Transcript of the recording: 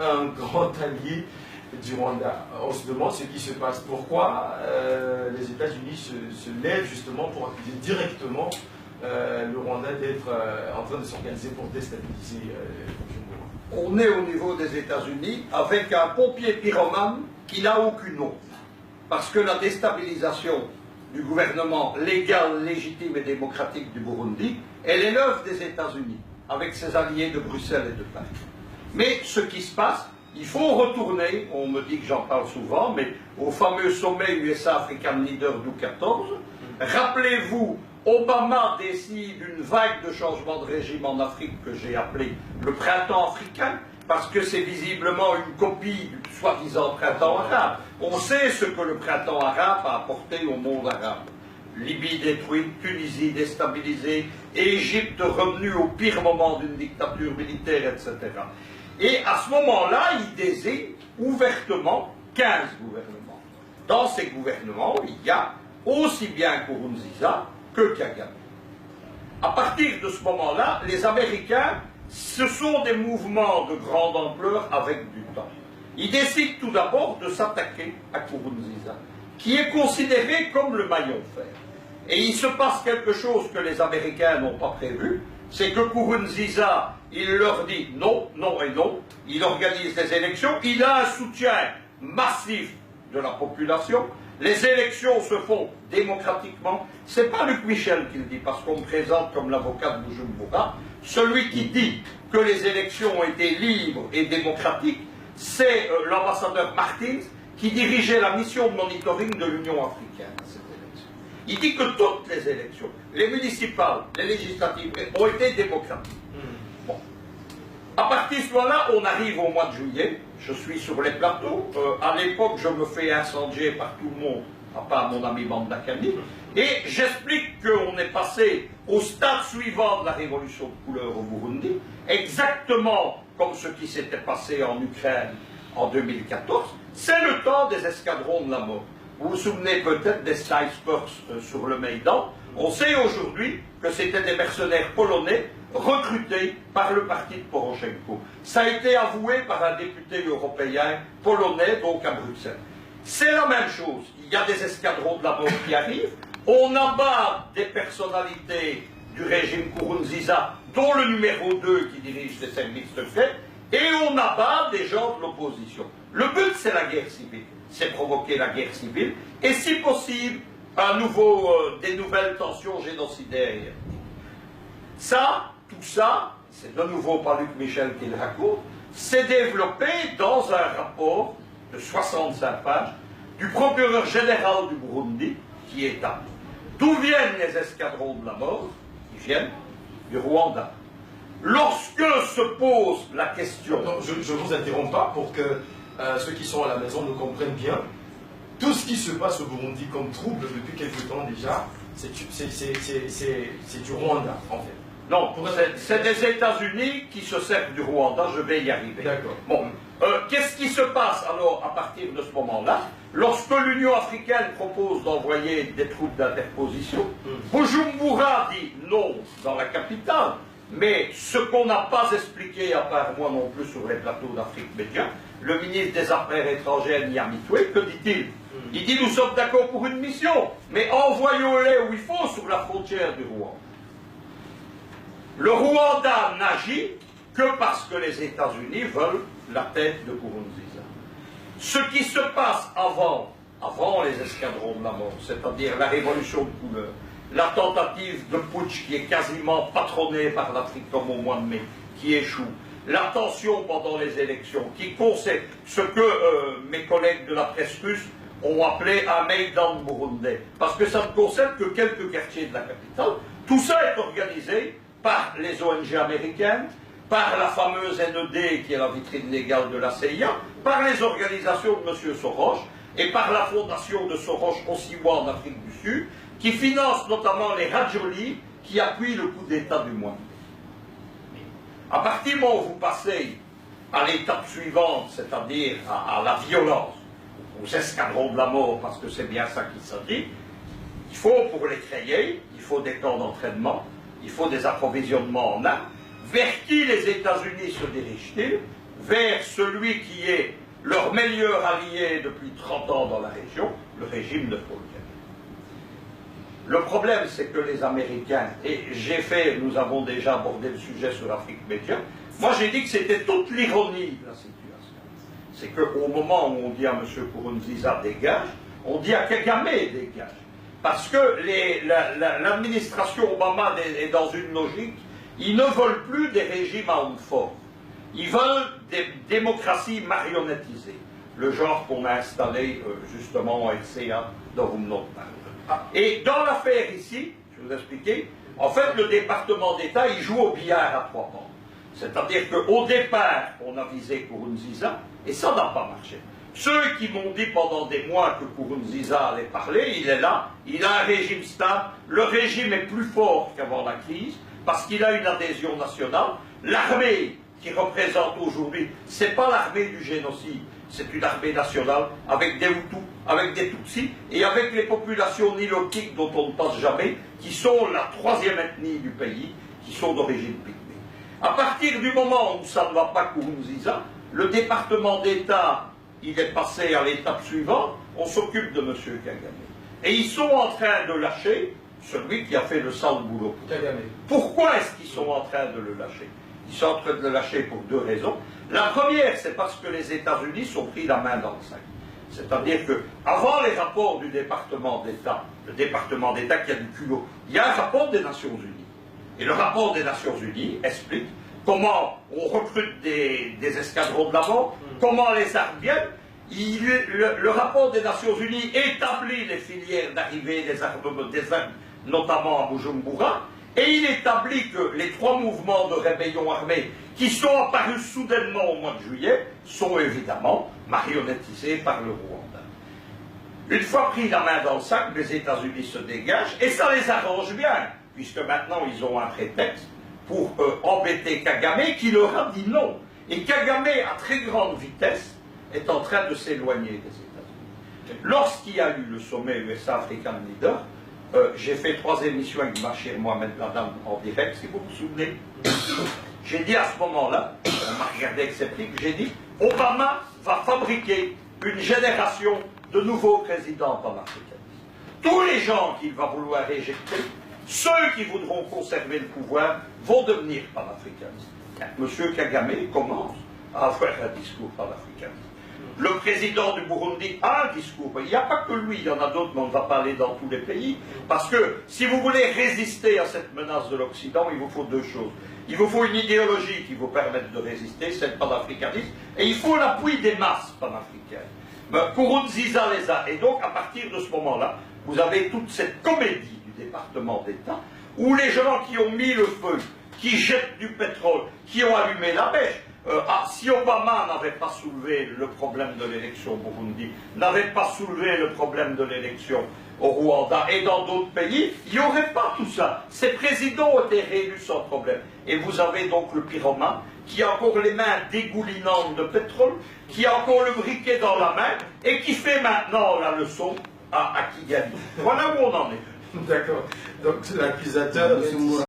un grand allié du Rwanda. On se demande ce qui se passe. Pourquoi les États-Unis se lèvent justement pour accuser directement le Rwanda d'être en train de s'organiser pour déstabiliser Bujumbura? On est au niveau des États-Unis avec un pompier pyromane qui n'a aucune honte. Parce que la déstabilisation du gouvernement légal, légitime et démocratique du Burundi, elle est l'œuvre des États-Unis, avec ses alliés de Bruxelles et de Paris. Mais ce qui se passe, il faut retourner, on me dit que j'en parle souvent, mais au fameux sommet USA-African Leader d'août 14. Rappelez-vous, Obama décide une vague de changement de régime en Afrique que j'ai appelé le printemps africain, parce que c'est visiblement une copie du soi-disant printemps arabe. On sait ce que le printemps arabe a apporté au monde arabe. Libye détruite, Tunisie déstabilisée, Égypte revenue au pire moment d'une dictature militaire, etc. Et à ce moment-là, il désigne ouvertement 15 gouvernements. Dans ces gouvernements, il y a aussi bien Nkurunziza que Kagame. À partir de ce moment-là, les Américains, ce sont des mouvements de grande ampleur avec du temps. Ils décident tout d'abord de s'attaquer à Nkurunziza, qui est considéré comme le maillon fer. Et il se passe quelque chose que les Américains n'ont pas prévu, c'est que Nkurunziza, il leur dit non, non et non, il organise des élections, il a un soutien massif de la population, les élections se font démocratiquement. C'est pas Luc Michel qui le dit, parce qu'on me présente comme l'avocat de Bujumbura. Celui qui dit que les élections ont été libres et démocratiques, c'est l'ambassadeur Martins, qui dirigeait la mission de monitoring de l'Union africaine à cette élection. Il dit que toutes les élections, les municipales, les législatives, ont été démocratiques. Bon. À partir de ce moment-là, on arrive au mois de juillet, je suis sur les plateaux, à l'époque je me fais incendier par tout le monde, à part mon ami Mandakani, et j'explique qu'on est passé au stade suivant de la révolution de couleur au Burundi, exactement comme ce qui s'était passé en Ukraine en 2014, c'est le temps des escadrons de la mort. Vous vous souvenez peut-être des snipers sur le Maïdan. On sait aujourd'hui que c'était des mercenaires polonais recrutés par le parti de Poroshenko. Ça a été avoué par un député européen polonais, donc à Bruxelles. C'est la même chose. Il y a des escadrons de la mort qui arrivent. On abat des personnalités du régime Nkurunziza, dont le numéro 2 qui dirige les services secrets, et on abat des gens de l'opposition. Le but, c'est la guerre civile. C'est provoquer la guerre civile, et si possible, des nouvelles tensions génocidaires. Ça, tout ça, c'est de nouveau pas Luc Michel qui le raconte, s'est développé dans un rapport de 65 pages du procureur général du Burundi, qui est établi. D'où viennent les escadrons de la mort? Ils viennent du Rwanda. Lorsque se pose la question... Non, je ne vous interromps pas pour que ceux qui sont à la maison nous comprennent bien. Tout ce qui se passe au Burundi comme trouble depuis quelque temps déjà, c'est du Rwanda, en fait. Non, c'est des États-Unis qui se servent du Rwanda, je vais y arriver. D'accord. Bon, qu'est-ce qui se passe alors à partir de ce moment-là? Lorsque l'Union africaine propose d'envoyer des troupes d'interposition, Bujumbura dit non dans la capitale, mais ce qu'on n'a pas expliqué, à part moi non plus sur les plateaux d'Afrique Média, le ministre des Affaires étrangères Niamitwe, que dit-il? Il dit nous sommes d'accord pour une mission, mais envoyons-les où il faut, sur la frontière du Rwanda. Le Rwanda n'agit que parce que les États-Unis veulent la tête de Nkurunziza. Ce qui se passe avant les escadrons de la mort, c'est-à-dire la révolution de couleur, la tentative de putsch qui est quasiment patronnée par l'Afrique comme au mois de mai, qui échoue, la tension pendant les élections, qui concerne ce que mes collègues de la presse russe ont appelé un Maïdan burundais, parce que ça ne concerne que quelques quartiers de la capitale. Tout ça est organisé par les ONG américaines, par la fameuse NED, qui est la vitrine légale de la CIA, par les organisations de M. Soros, et par la fondation de Soros Osiwa en Afrique du Sud, qui finance notamment les Rajoli, qui appuient le coup d'État du mois de mai. À partir du moment où vous passez à l'étape suivante, c'est-à-dire à la violence, aux escadrons de la mort, parce que c'est bien ça qu'il s'agit, il faut, pour les créer, il faut des camps d'entraînement, il faut des approvisionnements en armes. Vers qui les États-Unis se dirigent-ils? vers celui qui est leur meilleur allié depuis 30 ans dans la région, le régime de Paul Kagame. Le problème, c'est que les Américains, et nous avons déjà abordé le sujet sur l'Afrique Média, moi j'ai dit que c'était toute l'ironie de la situation. C'est qu'au moment où on dit à M. Nkurunziza dégage, on dit à Kagame dégage. Parce que l'administration Obama est dans une logique, ils ne veulent plus des régimes à homme fort. Ils veulent des démocraties marionnettisées, le genre qu'on a installé justement en RCA dont vous me parlez. Et dans l'affaire ici, je vais vous expliquer, en fait le département d'État, il joue au billard à 3 pans. C'est-à-dire qu'au départ, on a visé Nkurunziza, et ça n'a pas marché. Ceux qui m'ont dit pendant des mois que Nkurunziza allait parler, il est là, il a un régime stable, le régime est plus fort qu'avant la crise, parce qu'il a une adhésion nationale. L'armée qui représente aujourd'hui, ce n'est pas l'armée du génocide, c'est une armée nationale avec des Hutus, avec des Tutsis et avec les populations nilotiques dont on ne passe jamais, qui sont la 3e ethnie du pays, qui sont d'origine pygmée. À partir du moment où ça ne va pas Nkurunziza, le département d'État, il est passé à l'étape suivante, on s'occupe de M. Kagame. Et ils sont en train de lâcher celui qui a fait le sale boulot. Kagame. Pourquoi est-ce qu'ils sont en train de le lâcher? Ils sont en train de le lâcher pour 2 raisons. La première, c'est parce que les États-Unis sont pris la main dans le sac. C'est-à-dire que, avant les rapports du département d'État, le département d'État qui a du culot, il y a un rapport des Nations Unies. Et le rapport des Nations Unies explique comment on recrute des escadrons de la mort, comment les armes viennent. Le rapport des Nations Unies établit les filières d'arrivée des armes, notamment à Bujumbura, et il établit que les 3 mouvements de rébellion armée qui sont apparus soudainement au mois de juillet sont évidemment marionnettisés par le Rwanda. Une fois pris la main dans le sac, les États-Unis se dégagent, et ça les arrange bien, puisque maintenant ils ont un prétexte pour embêter Kagame qui leur a dit non. Et Kagame, à très grande vitesse, est en train de s'éloigner des États-Unis. Lorsqu'il y a eu le sommet USA-African Leader, j'ai fait 3 émissions avec Bachir Mohamed Ladam en direct, si vous vous souvenez. J'ai dit à ce moment-là, on m'a regardé avec sceptique, j'ai dit, Obama va fabriquer une génération de nouveaux présidents panafricanistes. Tous les gens qu'il va vouloir éjecter, ceux qui voudront conserver le pouvoir, vont devenir panafricanistes. M. Kagame commence à avoir un discours panafricaniste. Le président du Burundi a un discours. Il n'y a pas que lui, il y en a d'autres, mais on ne va pas aller dans tous les pays. Parce que si vous voulez résister à cette menace de l'Occident, il vous faut 2 choses. Il vous faut une idéologie qui vous permette de résister, c'est le panafricanisme, et il faut l'appui des masses panafricaines. Nkurunziza les a. Et donc, à partir de ce moment-là, vous avez toute cette comédie du département d'État, où les gens qui ont mis le feu, qui jettent du pétrole, qui ont allumé la mèche, si Obama n'avait pas soulevé le problème de l'élection au Burundi, n'avait pas soulevé le problème de l'élection au Rwanda et dans d'autres pays, il n'y aurait pas tout ça. Ces présidents ont été réélus sans problème. Et vous avez donc le pyromane qui a encore les mains dégoulinantes de pétrole, qui a encore le briquet dans la main et qui fait maintenant la leçon à Kigali. Voilà où on en est. D'accord. Donc l'accusateur...